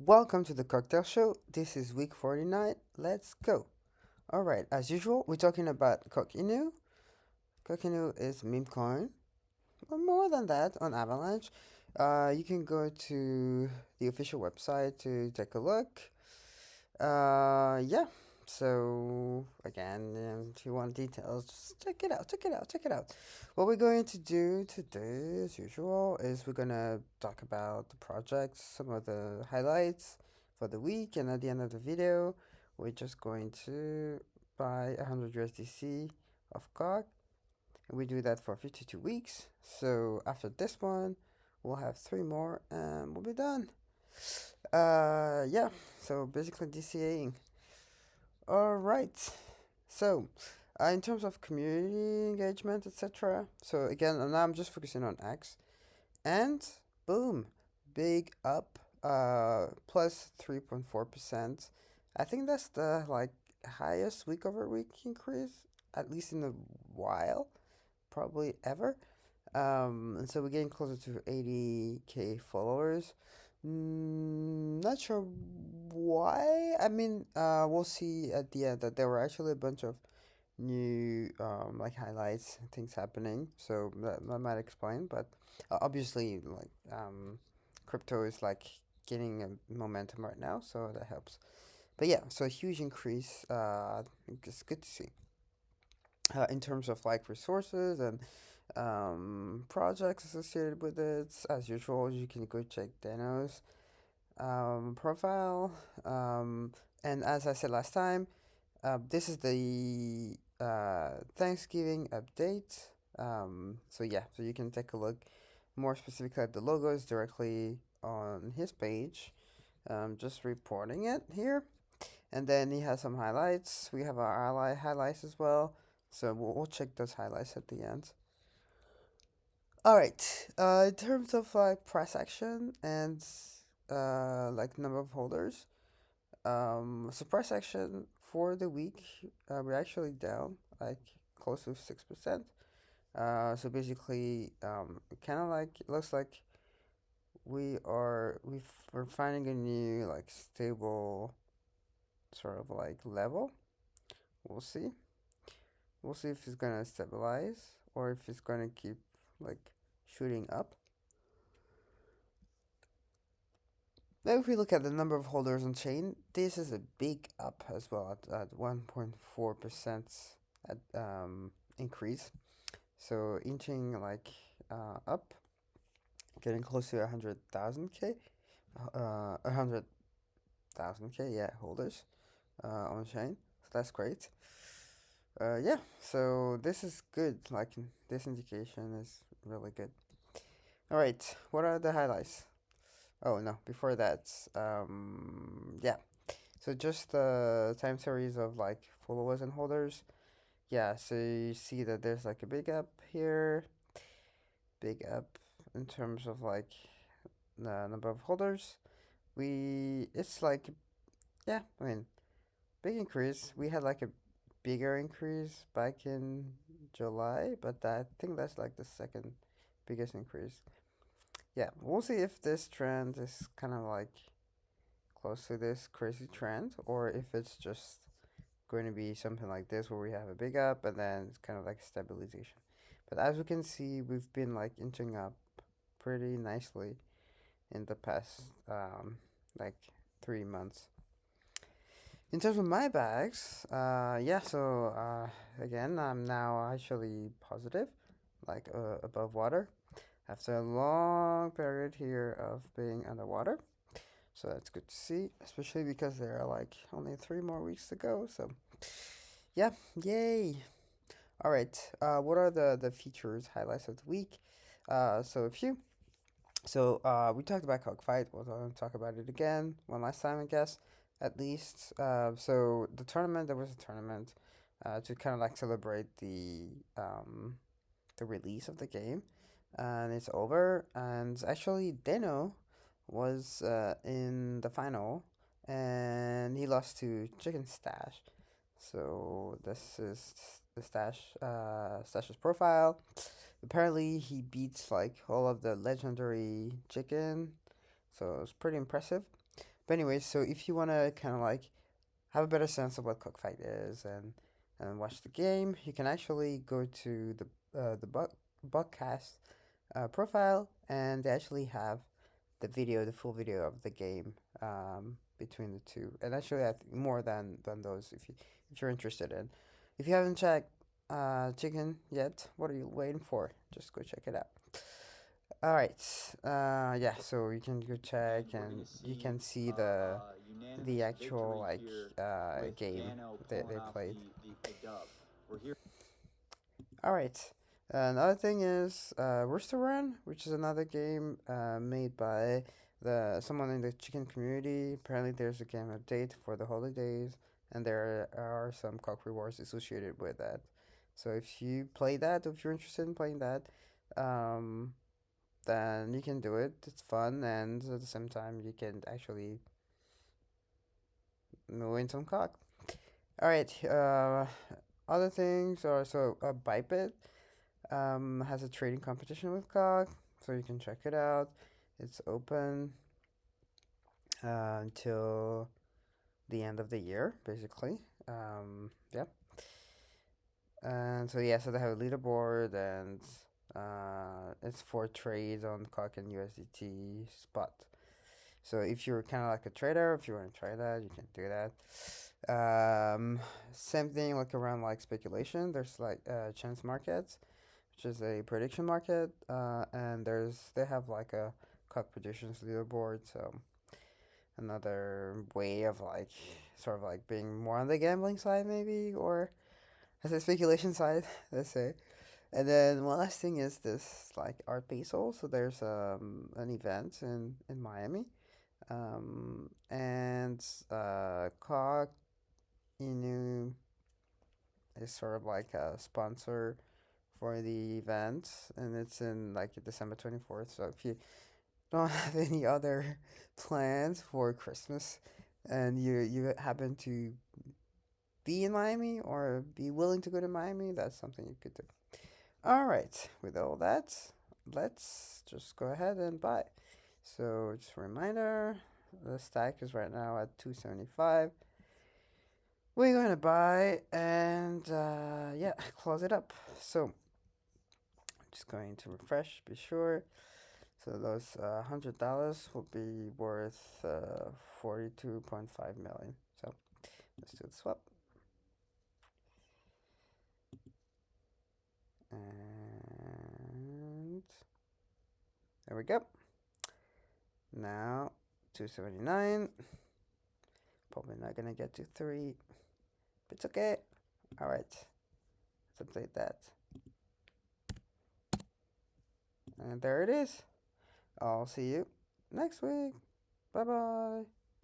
Welcome to the Cocktail Show. This is week 49. Let's go. All right, as usual, we're talking about Coquinu. Coquinu is meme coin. But more than that, on Avalanche, you can go to the official website to take a look. Yeah. So again, if you want details, just check it out. Check it out. Check it out. What we're going to do today, as usual, is we're gonna talk about the projects, some of the highlights for the week, and at the end of the video, we're just going to buy 100 USDC of COG. And we do that for 52 weeks. So after this one, we'll have three more, and we'll be done. Yeah. So basically DCAing. All right. So, in terms of community engagement, etc. So again, now I'm just focusing on X, and boom, big up, plus 3.4%. I think that's the like highest week over week increase, at least in a while, probably ever. And so we're getting closer to 80K followers. Not sure why. I mean, we'll see at the end that there were actually a bunch of new like highlights and things happening. So that might explain. But obviously, like crypto is like getting a momentum right now, so that helps. But yeah, so a huge increase. I think it's good to see. In terms of like resources and projects associated with it. As usual, you can go check Dano's profile. And as I said last time, this is the Thanksgiving update. So yeah, so you can take a look more specifically at the logos directly on his page. Just reporting it here. And then he has some highlights. We have our ally highlights as well. So we'll check those highlights at the end. All right. In terms of like price action and like number of holders, so price action for the week, we're actually down like close to 6%. So basically, kind of like it looks like we're finding a new like stable sort of like level. We'll see. We'll see if it's gonna stabilize or if it's gonna keep like shooting up. Now, if we look at the number of holders on chain, this is a big up as well at 1.4% at increase. So inching like up, getting close to 100,000k, 100,000k, yeah, holders on chain. So that's great. Yeah, so this is good. Like this indication is really good. All right, what are the highlights? Oh no, before that, yeah. So just the time series of like followers and holders. Yeah, so you see that there's like a big up here, big up in terms of like the number of holders. It's like, yeah, I mean, big increase. We had like a bigger increase back in July, but I think that's like the second biggest increase. Yeah, we'll see if this trend is kind of like close to this crazy trend or if it's just going to be something like this where we have a big up and then it's kind of like stabilization. But as we can see, we've been like inching up pretty nicely in the past like 3 months. In terms of my bags, yeah, so again, I'm now actually positive, like above water, after a long period here of being underwater. So that's good to see, especially because there are like only 3 more weeks to go. So yeah, yay! All right, what are the features highlights of the week? So a few. So we talked about cockfight. We'll talk about it again one last time, I guess, at least. So the tournament, there was a tournament to kind of like celebrate the release of the game, and it's over. And actually, Deno was in the final, and he lost to Chicken Stash. So this is the Stash's profile. Apparently, he beats like all of the legendary chicken, so it's pretty impressive. But anyways, so if you wanna kind of like have a better sense of what cockfight is and watch the game, you can actually go to the Buckcast profile, and they actually have the video, the full video of the game between the two, and actually I think more than those if you're interested in. If you haven't checked Chicken yet, what are you waiting for? Just go check it out. All right. Yeah. So you can go check, and you can see the actual like game they played. All right. Another thing is Rooster Run, which is another game made by the someone in the chicken community. Apparently, there's a game update for the holidays, and there are some cock rewards associated with that. So if you play that, if you're interested in playing that, um, then you can do it. It's fun, and at the same time, you can actually win some cock. All right. Other things are so Biped has a trading competition with cock, so you can check it out. It's open until the end of the year, basically. Yeah. And so yeah, so they have a leaderboard, and it's for trades on cock and USDT spot. So if you're kind of like a trader, if you want to try that, you can do that. Same thing like around like speculation. There's like chance markets, which is a prediction market, and they have like a cock predictions leaderboard. So another way of like sort of like being more on the gambling side maybe, or as a speculation side, let's say. And then one last thing is this like art basel. So there's an event in Miami, and Cog Inu is sort of like a sponsor for the event, and it's in like December 24th. So if you don't have any other plans for Christmas, and you happen to be in Miami or be willing to go to Miami, that's something you could do. All right, with all that, let's just go ahead and buy. So just a reminder, the stack is right now at 275. We're going to buy and yeah, close it up. So just going to refresh, be sure. So those $100 will be worth 42.5 million. So let's do the swap. And there we go. Now 279. Probably not gonna get to 3, but it's okay. All right, let's update that. And there it is. I'll see you next week. Bye bye.